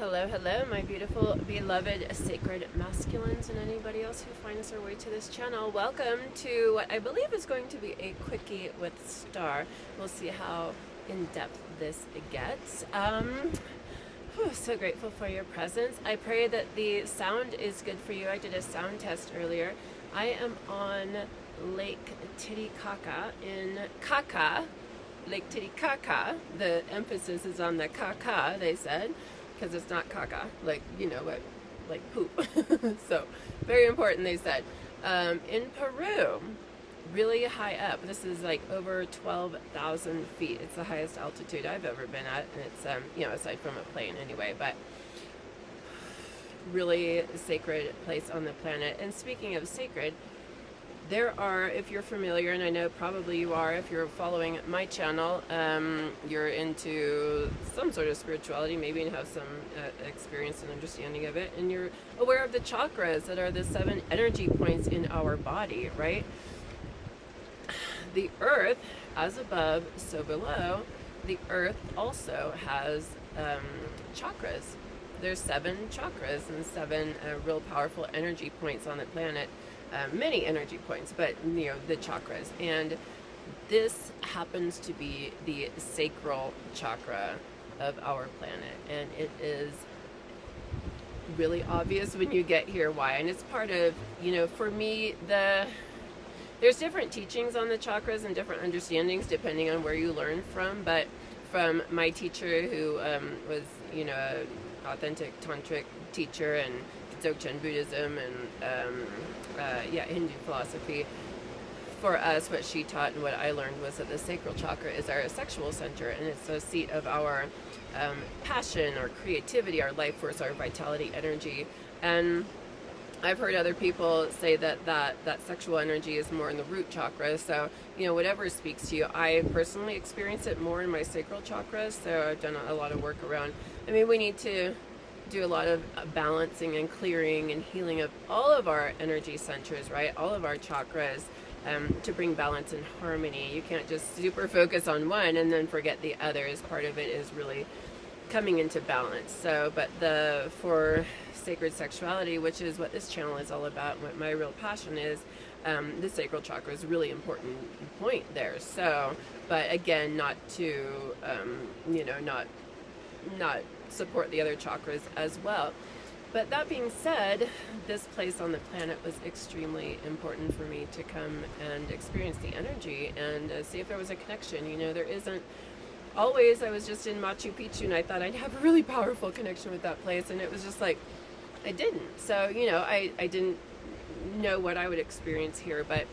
Hello, hello, my beautiful, beloved, sacred masculines, and anybody else who finds their way to this channel. Welcome to what I believe is going to be a quickie with Star. We'll see how in-depth this gets. So grateful for your presence. I pray that the sound is good for you. I did a sound test earlier. I am on Lake Titicaca in Caca. Lake Titicaca. The emphasis is on the caca, they said, because it's not caca, like, you know, like poop. So, very important, they said. In Peru, really high up. This is like over 12,000 feet. It's the highest altitude I've ever been at, and it's, you know, aside from a plane anyway, but really sacred place on the planet. And speaking of sacred, there are, if you're familiar, and I know probably you are if you're following my channel, you're into some sort of spirituality, maybe, and have some experience and understanding of it, and you're aware of the chakras that are the 7 energy points in our body, right? The earth, as above, so below. The earth also has chakras. There's 7 chakras and 7 real powerful energy points on the planet. Many energy points, but you know, the chakras, and this happens to be the sacral chakra of our planet, and it is really obvious when you get here why. And it's part of, you know, for me, there's different teachings on the chakras and different understandings depending on where you learn from, but from my teacher who was, you know, an authentic tantric teacher, and Dzogchen Buddhism, and Hindu philosophy. For us, what she taught and what I learned was that the sacral chakra is our sexual center, and it's the seat of our passion, our creativity, our life force, our vitality, energy. And I've heard other people say that sexual energy is more in the root chakra. So, you know, whatever speaks to you. I personally experience it more in my sacral chakra, so I've done a lot of work around. I mean, we need to do a lot of balancing and clearing and healing of all of our energy centers, right? All of our chakras, to bring balance and harmony. You can't just super focus on one and then forget the others. Part of it is really coming into balance. So, but for sacred sexuality, which is what this channel is all about, what my real passion is, the sacral chakra is a really important point there. So, but again, not to, you know, not support the other chakras as well. But that being said, this place on the planet was extremely important for me to come and experience the energy and see if there was a connection. You know, there isn't always. I was just in Machu Picchu and I thought I'd have a really powerful connection with that place, and it was just like, I didn't. So, you know, I didn't know what I would experience here, but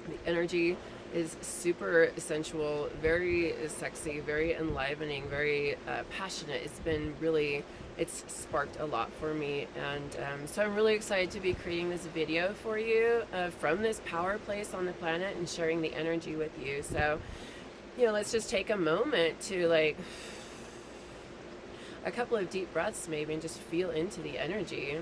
the energy is super sensual, very sexy, very enlivening, very passionate. It's sparked a lot for me, and so I'm really excited to be creating this video for you from this power place on the planet and sharing the energy with you. So, you know, let's just take a moment to, like, a couple of deep breaths maybe, and just feel into the energy.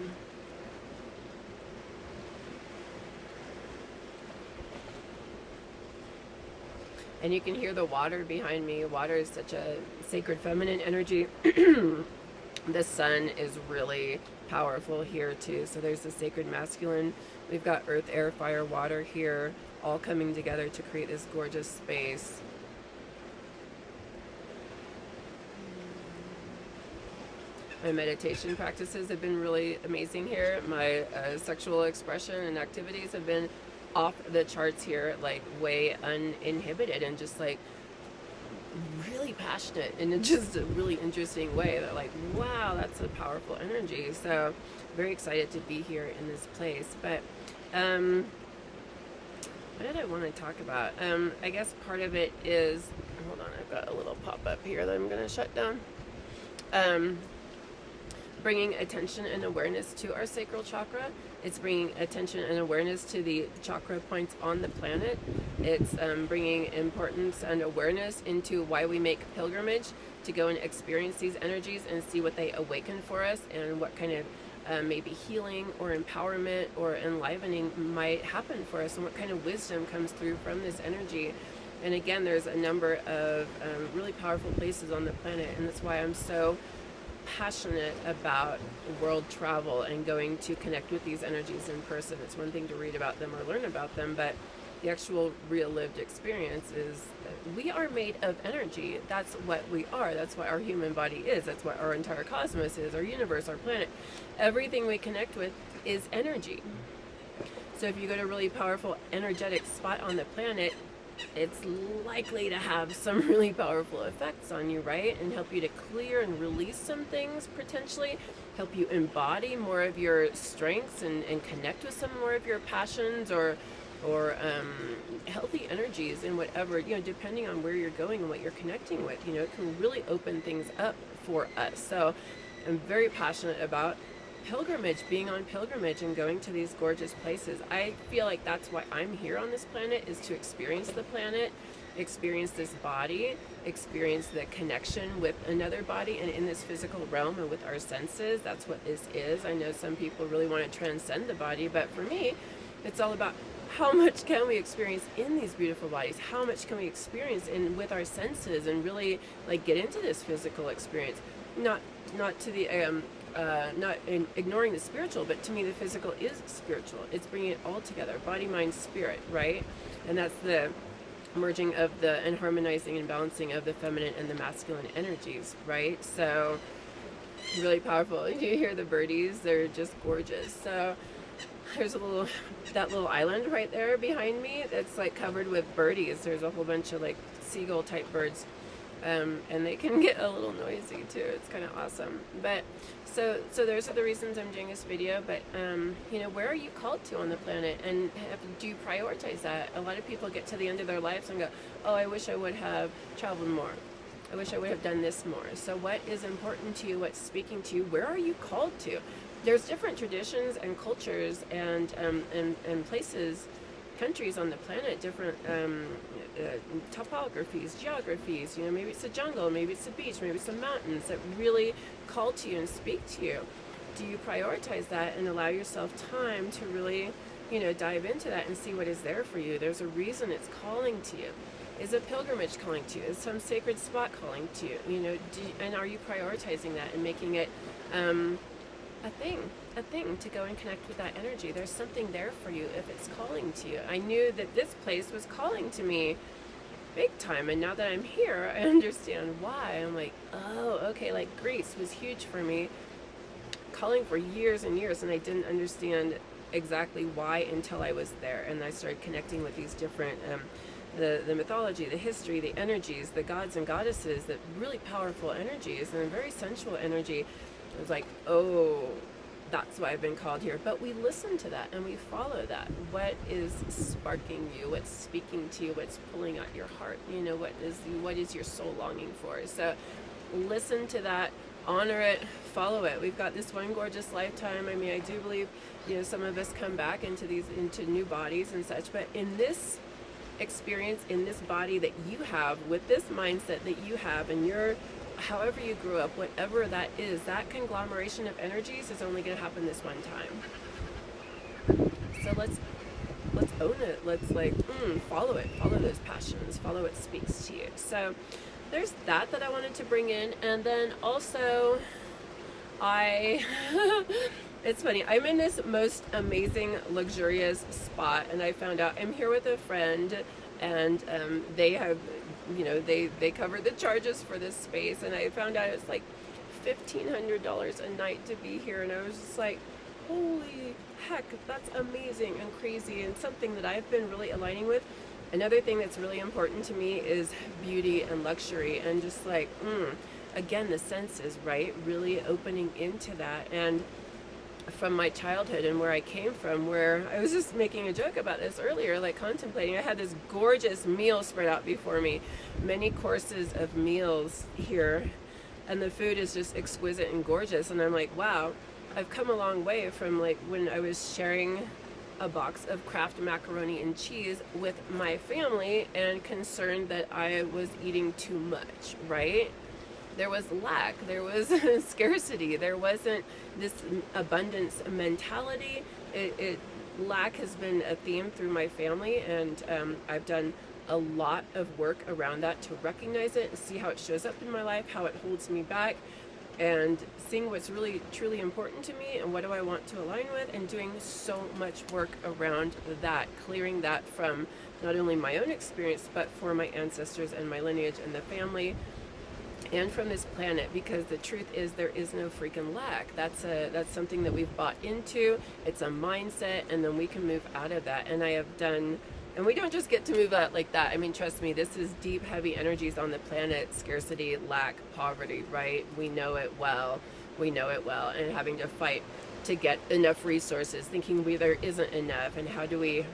And you can hear the water behind me. Water is such a sacred feminine energy. The sun is really powerful here too. So there's the sacred masculine. We've got earth, air, fire, water here, all coming together to create this gorgeous space. My meditation practices have been really amazing here. My sexual expression and activities have been off the charts here, like way uninhibited and just like really passionate in just a really interesting way. That, like, wow, that's a powerful energy. So very excited to be here in this place. But what did I want to talk about? I guess part of it is, hold on, I've got a little pop-up here that I'm going to shut down. Bringing attention and awareness to our sacral chakra. It's bringing attention and awareness to the chakra points on the planet. It's bringing importance and awareness into why we make pilgrimage, to go and experience these energies and see what they awaken for us, and what kind of maybe healing or empowerment or enlivening might happen for us, and what kind of wisdom comes through from this energy. And again, there's a number of really powerful places on the planet, and that's why I'm so passionate about world travel and going to connect with these energies in person. It's one thing to read about them or learn about them, but the actual real lived experience is we are made of energy. That's what we are. That's what our human body is. That's what our entire cosmos is, our universe, our planet. Everything we connect with is energy. So if you go to a really powerful energetic spot on the planet, it's likely to have some really powerful effects on you, right? And help you to clear and release some things, potentially help you embody more of your strengths and connect with some more of your passions or healthy energies in whatever, depending on where you're going and what you're connecting with. It can really open things up for us. So I'm very passionate about pilgrimage, being on pilgrimage and going to these gorgeous places. I feel like that's why I'm here on this planet, is to experience the planet, experience this body, experience the connection with another body and in this physical realm and with our senses. That's what this is. I know some people really want to transcend the body, but for me, it's all about how much can we experience in these beautiful bodies? How much can we experience with our senses and really get into this physical experience? Not to the not ignoring the spiritual, but to me the physical is spiritual. It's bringing it all together, body, mind, spirit, right? And that's the merging of and harmonizing and balancing of the feminine and the masculine energies, right? So really powerful. You hear the birdies, they're just gorgeous. So there's that little island right there behind me that's covered with birdies. There's a whole bunch of seagull type birds, and they can get a little noisy too. It's kind of awesome. But so those are the reasons I'm doing this video. But where are you called to on the planet, and do you prioritize that? A lot of people get to the end of their lives and go, oh, I wish I would have traveled more. I wish I would have done this more. So what is important to you? What's speaking to you? Where are you called to? There's different traditions and cultures and places, countries on the planet, different topographies, geographies. Maybe it's a jungle, maybe it's a beach, maybe it's some mountains that really call to you and speak to you. Do you prioritize that and allow yourself time to really, dive into that and see what is there for you? There's a reason it's calling to you. Is a pilgrimage calling to you? Is some sacred spot calling to you? And are you prioritizing that and making it a thing to go and connect with that energy? There's something there for you if it's calling to you. I knew that this place was calling to me big time, and now that I'm here, I understand why. I'm like, oh, okay, Greece was huge for me, calling for years and years, and I didn't understand exactly why until I was there, and I started connecting with these different the mythology, the history, the energies, the gods and goddesses, the really powerful energies and very sensual energy. It was like, oh, that's why I've been called here. But we listen to that and we follow that. What is sparking you? What's speaking to you? What's pulling at your heart? What is your soul longing for? So listen to that, honor it, follow it. We've got this one gorgeous lifetime. I mean, I do believe, some of us come back into new bodies and such, but in this experience, in this body that you have, with this mindset that you have, and however you grew up, whatever that is, that conglomeration of energies is only going to happen this one time. So let's own it. Let's follow it. Follow those passions. Follow what speaks to you. So there's that I wanted to bring in. And then also it's funny, I'm in this most amazing, luxurious spot, and I found out I'm here with a friend, and they have, they covered the charges for this space, and I found out it's $1,500 a night to be here, and I was just like, holy heck, that's amazing and crazy, and something that I've been really aligning with. Another thing that's really important to me is beauty and luxury, and just again, the senses, right? Really opening into that. And from my childhood and where I came from, where I was just making a joke about this earlier, contemplating, I had this gorgeous meal spread out before me, many courses of meals here, and the food is just exquisite and gorgeous, and I'm like, wow, I've come a long way from when I was sharing a box of Kraft macaroni and cheese with my family and concerned that I was eating too much, right? There was lack, there was scarcity, there wasn't this abundance mentality. Lack has been a theme through my family, and I've done a lot of work around that to recognize it and see how it shows up in my life, how it holds me back, and seeing what's really truly important to me and what do I want to align with, and doing so much work around that, clearing that from not only my own experience, but for my ancestors and my lineage and the family, and from this planet, because the truth is there is no freaking lack. That's something that we've bought into. It's a mindset, and then we can move out of that. And I have done, and we don't just get to move out like that. I mean, trust me, this is deep, heavy energies on the planet: scarcity, lack, poverty, right? We know it well. And having to fight to get enough resources, thinking there isn't enough, and how do we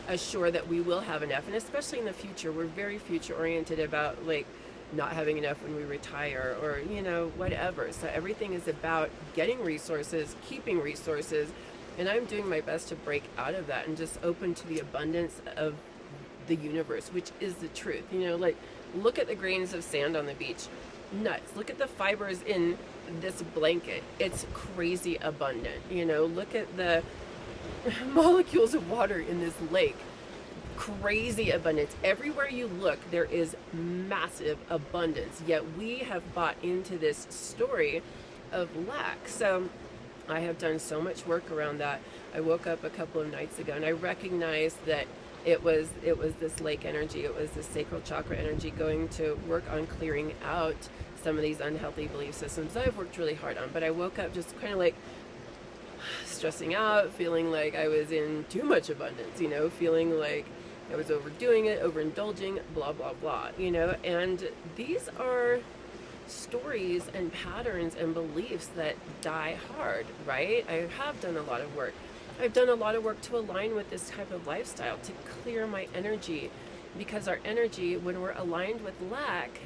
assure that we will have enough? And especially in the future, we're very future oriented about like not having enough when we retire, or whatever. So everything is about getting resources, keeping resources, and I'm doing my best to break out of that and just open to the abundance of the universe, which is the truth. Like, look at the grains of sand on the beach. Nuts. Look at the fibers in this blanket. It's crazy abundant. Look at the molecules of water in this lake. Crazy abundance. Everywhere you look, there is massive abundance, yet we have bought into this story of lack. So I have done so much work around that. I woke up a couple of nights ago and I recognized that it was this lake energy, it was this sacral chakra energy, going to work on clearing out some of these unhealthy belief systems that I've worked really hard on. But I woke up just kind of like stressing out, feeling like I was in too much abundance, feeling like I was overdoing it, overindulging, blah, blah, blah, and these are stories and patterns and beliefs that die hard, right? I have done a lot of work. I've done a lot of work to align with this type of lifestyle, to clear my energy, because our energy, when we're aligned with lack,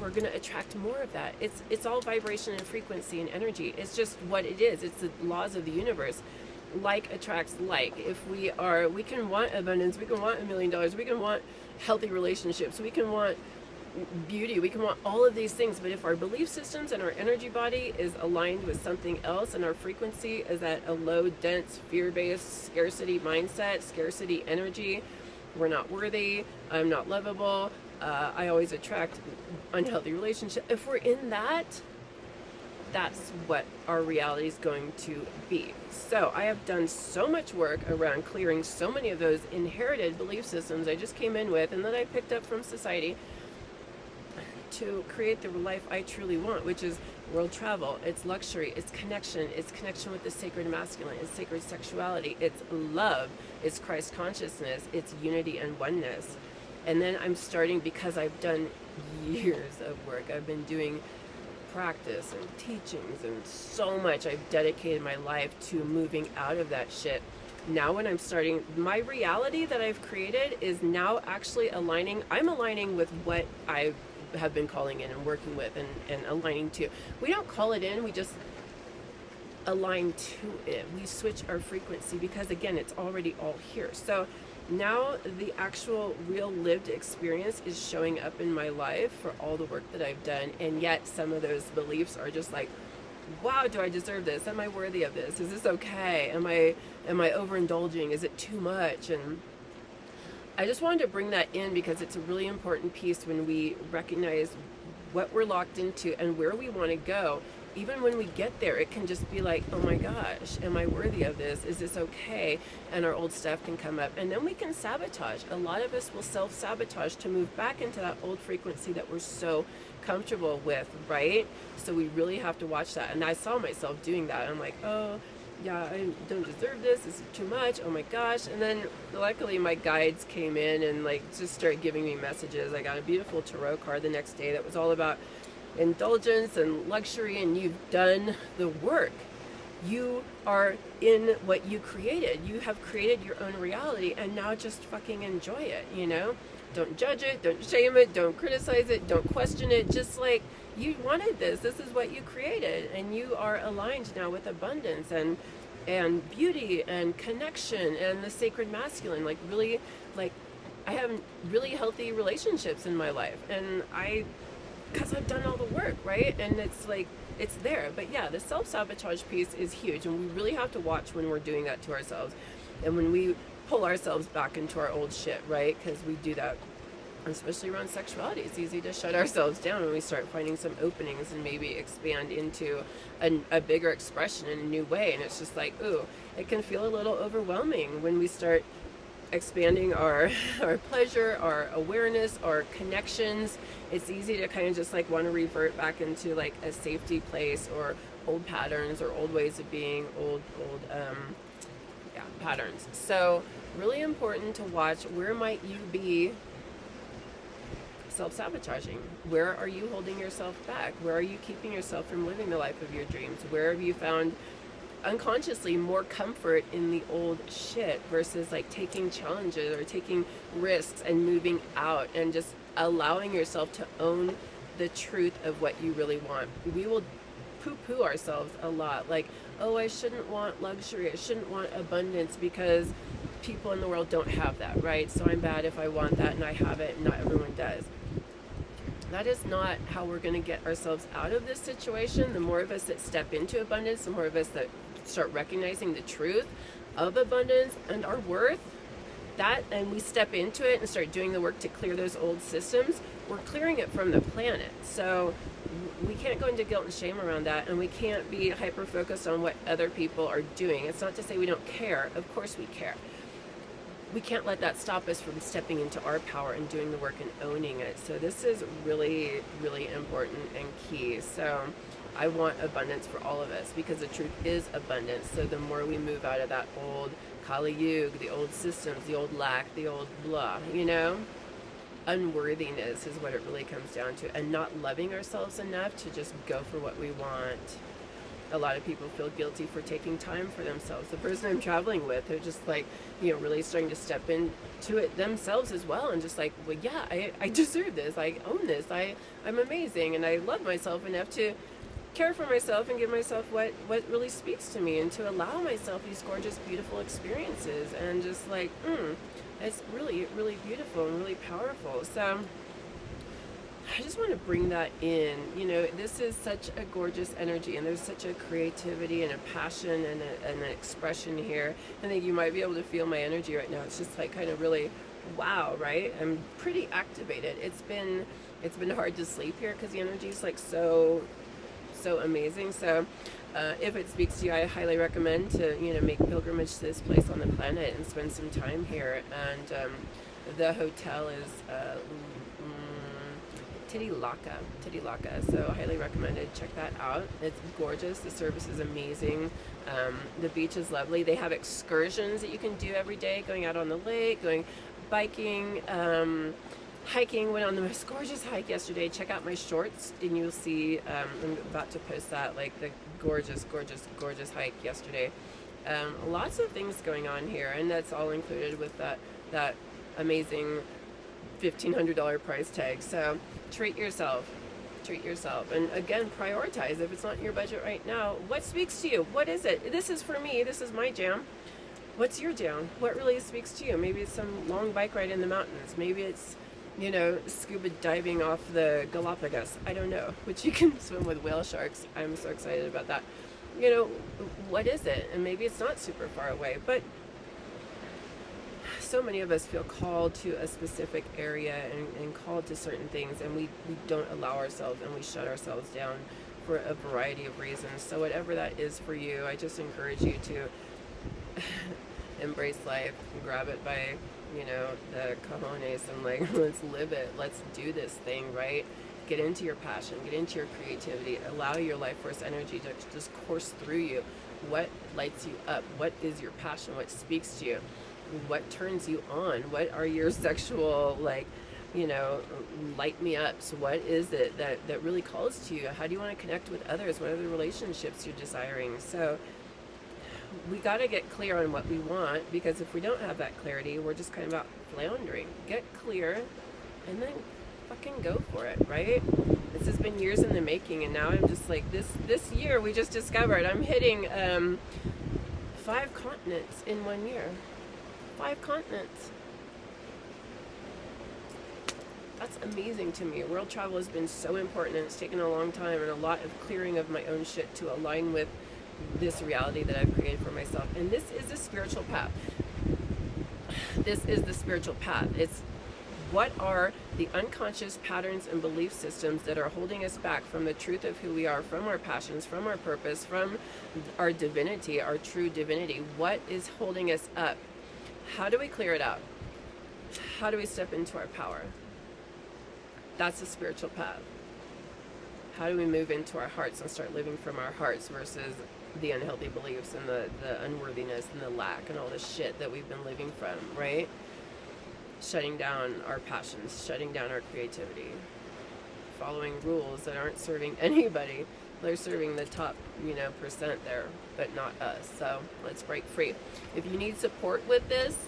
we're going to attract more of that. It's all vibration and frequency and energy. It's just what it is. It's the laws of the universe. Like attracts like. If we can want abundance, we can want $1 million, we can want healthy relationships, we can want beauty, we can want all of these things. But if our belief systems and our energy body is aligned with something else, and our frequency is at a low, dense, fear-based scarcity mindset, scarcity energy, we're not worthy, I'm not lovable, I always attract unhealthy relationships. If we're in that, that's what our reality is going to be. So I have done so much work around clearing so many of those inherited belief systems I just came in with and that I picked up from society, to create the life I truly want, which is world travel, it's luxury, it's connection with the sacred masculine, it's sacred sexuality, it's love, it's Christ consciousness, it's unity and oneness. And then I'm starting, because I've done years of work, I've been doing practice and teachings and so much, I've dedicated my life to moving out of that shit. Now when I'm starting, my reality that I've created is now actually aligning. I'm aligning with what I have been calling in and working with and aligning to. We don't call it in, we just align to it. We switch our frequency, because again, it's already all here. So now the actual real lived experience is showing up in my life for all the work that I've done, and yet some of those beliefs are just like, wow, do I deserve this? Am I worthy of this? Is this okay? Am I overindulging? Is it too much? And I just wanted to bring that in because it's a really important piece when we recognize what we're locked into and where we want to go. Even when we get there, it can just be like, oh my gosh, am I worthy of this? Is this okay? And our old stuff can come up, and then we can sabotage. A lot of us will self-sabotage to move back into that old frequency that we're so comfortable with, right? So we really have to watch that. And I saw myself doing that. I'm like, oh yeah, I don't deserve this. This is too much. Oh my gosh. And then luckily my guides came in and like just started giving me messages. I got a beautiful tarot card the next day that was all about indulgence and luxury, and you've done the work. You are in what you created. You have created your own reality, and now just fucking enjoy it, Don't judge it, don't shame it, don't criticize it, don't question it. Just like, you wanted this. This is what you created, and you are aligned now with abundance and beauty and connection and the sacred masculine. Like really, like I have really healthy relationships in my life, and because I've done all the work, right? And it's like, it's there. But yeah, the self-sabotage piece is huge, and we really have to watch when we're doing that to ourselves, and when we pull ourselves back into our old shit, right? Because we do that especially around sexuality. It's easy to shut ourselves down when we start finding some openings and maybe expand into a bigger expression in a new way. And it's just like, ooh, it can feel a little overwhelming when we start expanding our pleasure, our awareness, our connections. It's easy to kind of just like want to revert back into like a safety place, or old patterns, or old ways of being, old patterns. So really important to watch, where might you be self-sabotaging? Where are you holding yourself back? Where are you keeping yourself from living the life of your dreams? Where have you found unconsciously more comfort in the old shit versus like taking challenges or taking risks and moving out and just allowing yourself to own the truth of what you really want? We will poo-poo ourselves a lot, like, oh, I shouldn't want luxury, I shouldn't want abundance because people in the world don't have that, right? So I'm bad if I want that and I have it and not everyone does. That is not how we're going to get ourselves out of this situation. The more of us that step into abundance, the more of us that start recognizing the truth of abundance and our worth, and we step into it and start doing the work to clear those old systems, we're clearing it from the planet. So we can't go into guilt and shame around that, and we can't be hyper focused on what other people are doing. It's not to say we don't care. Of course we care. We can't let that stop us from stepping into our power and doing the work and owning it. So this is really, really important and key. So I want abundance for all of us, because the truth is abundance. So the more we move out of that old Kali Yuga, the old systems, the old lack, the old blah, unworthiness is what it really comes down to, and not loving ourselves enough to just go for what we want. A lot of people feel guilty for taking time for themselves. The person I'm traveling with, they're just like, really starting to step into it themselves as well, and just like, well, yeah, I deserve this, I own this, I'm amazing, and I love myself enough to care for myself and give myself what really speaks to me, and to allow myself these gorgeous, beautiful experiences, and just like, it's really, really beautiful and really powerful. So I just want to bring that in. This is such a gorgeous energy, and there's such a creativity and a passion and an expression here. I think you might be able to feel my energy right now. It's just like kind of really wow, right? I'm pretty activated. It's been hard to sleep here because the energy is like so amazing. So if it speaks to you, I highly recommend to make pilgrimage to this place on the planet and spend some time here. And the hotel is Titilaka, so highly recommended. Check that out. It's gorgeous. The service is amazing. The beach is lovely. They have excursions that you can do every day, going out on the lake, going biking, hiking. Went on the most gorgeous hike yesterday. Check out my shorts and you'll see, I'm about to post that, like the gorgeous hike yesterday. Lots of things going on here, and that's all included with that amazing $1,500 price tag. So treat yourself, and again, prioritize. If it's not in your budget right now, what speaks to you? What is it? This is for me, this is my jam. What's your jam? What really speaks to you? Maybe it's some long bike ride in the mountains, maybe it's scuba diving off the Galapagos, I don't know, which you can swim with whale sharks. I'm so excited about that. What is it? And maybe it's not super far away, but so many of us feel called to a specific area and called to certain things, and we don't allow ourselves, and we shut ourselves down for a variety of reasons. So whatever that is for you, I just encourage you to embrace life, grab it by the cojones, and like, let's live it, let's do this thing, right? Get into your passion, get into your creativity, allow your life force energy to just course through you. What lights you up? What is your passion? What speaks to you? What turns you on? What are your sexual, light me ups? What is it that really calls to you? How do you want to connect with others? What are the relationships you're desiring? So we got to get clear on what we want, because if we don't have that clarity, we're just kind of out floundering. Get clear and then fucking go for it, right? This has been years in the making, and now I'm just like, this year we just discovered I'm hitting 5 continents in 1 year. 5 continents. That's amazing to me. World travel has been so important, and it's taken a long time and a lot of clearing of my own shit to align with this reality that I've created for myself. And this is a spiritual path. This is the spiritual path. It's What are the unconscious patterns and belief systems that are holding us back from the truth of who we are, from our passions, from our purpose, from our divinity, our true divinity? What is holding us up? How do we clear it out? How do we step into our power? That's the spiritual path. How do we move into our hearts and start living from our hearts versus the unhealthy beliefs and the unworthiness and the lack and all the shit that we've been living from, right? Shutting down our passions, shutting down our creativity, following rules that aren't serving anybody. They're serving the top, percent there, but not us. So let's break free. If you need support with this,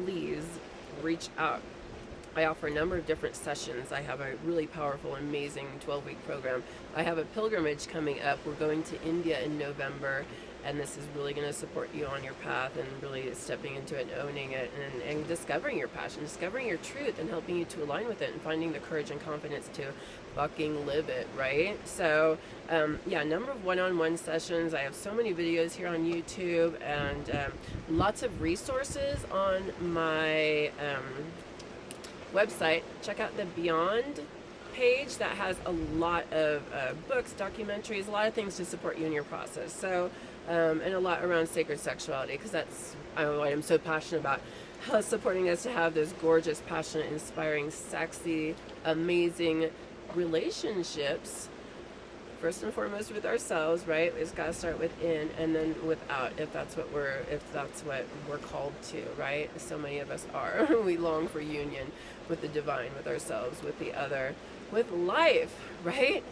please reach out. I offer a number of different sessions. I have a really powerful, amazing 12-week program. I have a pilgrimage coming up. We're going to India in November, and this is really going to support you on your path and really stepping into it and owning it and discovering your passion, discovering your truth and helping you to align with it and finding the courage and confidence to fucking live it, right? So, a number of one-on-one sessions. I have so many videos here on YouTube and lots of resources on my website. Check out the Beyond page that has a lot of books, documentaries, a lot of things to support you in your process. So, and a lot around sacred sexuality, because that's what I'm so passionate about. Supporting us to have those gorgeous, passionate, inspiring, sexy, amazing relationships. First and foremost with ourselves, right? It's got to start within and then without, if that's what we're called to, right? So many of us are. We long for union with the divine, with ourselves, with the other, with life, right?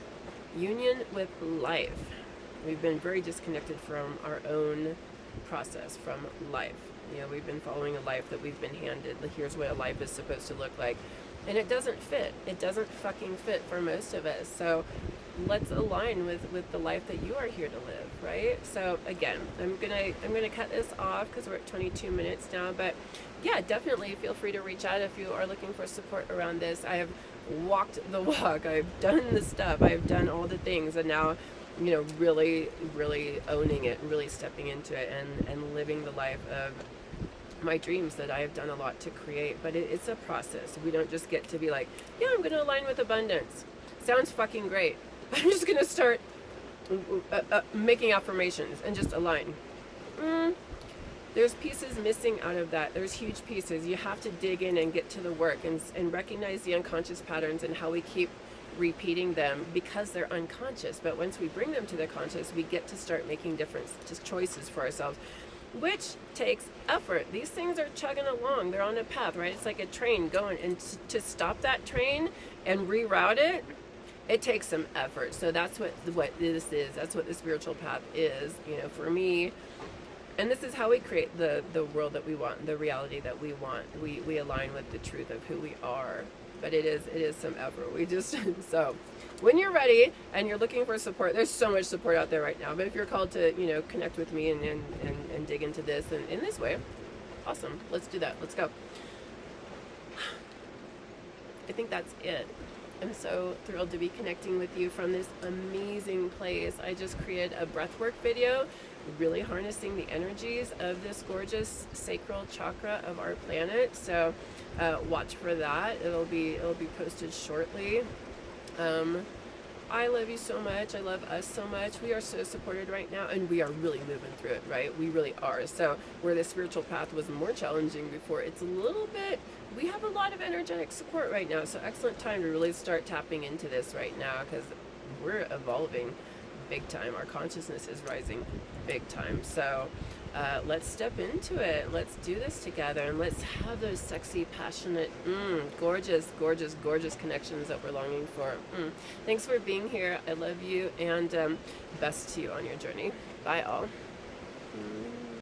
Union with life. We've been very disconnected from our own process, from life. We've been following a life that we've been handed. Here's what a life is supposed to look like. And it doesn't fit. It doesn't fucking fit for most of us. So let's align with the life that you are here to live, right? So again, I'm gonna cut this off because we're at 22 minutes now. But yeah, definitely feel free to reach out if you are looking for support around this. I have walked the walk. I've done the stuff. I've done all the things, and now, really, really owning it, and really stepping into it, and living the life of my dreams that I have done a lot to create. But it's a process. We don't just get to be like, yeah, I'm going to align with abundance. Sounds fucking great. I'm just going to start making affirmations and just align. There's pieces missing out of that. There's huge pieces. You have to dig in and get to the work and recognize the unconscious patterns and how we keep repeating them because they're unconscious. But once we bring them to the conscious, we get to start making different choices for ourselves, which takes effort. These things are chugging along. They're on a path, right? It's like a train going, and to stop that train and reroute it, it takes some effort. So that's what this is. That's what the spiritual path is, for me. And this is how we create the world that we want, the reality that we want. We align with the truth of who we are. But it is some effort. We just, so when you're ready and you're looking for support, there's so much support out there right now. But if you're called to, connect with me and dig into this and in this way, awesome. Let's do that. Let's go. I think that's it. I'm so thrilled to be connecting with you from this amazing place. I just created a breathwork video, really harnessing the energies of this gorgeous sacral chakra of our planet. So watch for that. It'll be posted shortly. I love you so much. I love us so much. We are so supported right now, and we are really moving through it, right? We really are. So where the spiritual path was more challenging before, it's a little bit, we have a lot of energetic support right now. So excellent time to really start tapping into this right now, because we're evolving big time. Our consciousness is rising big time. So let's step into it. Let's do this together, and let's have those sexy, passionate, gorgeous, gorgeous, gorgeous connections that we're longing for. Thanks for being here. I love you, and best to you on your journey. Bye all.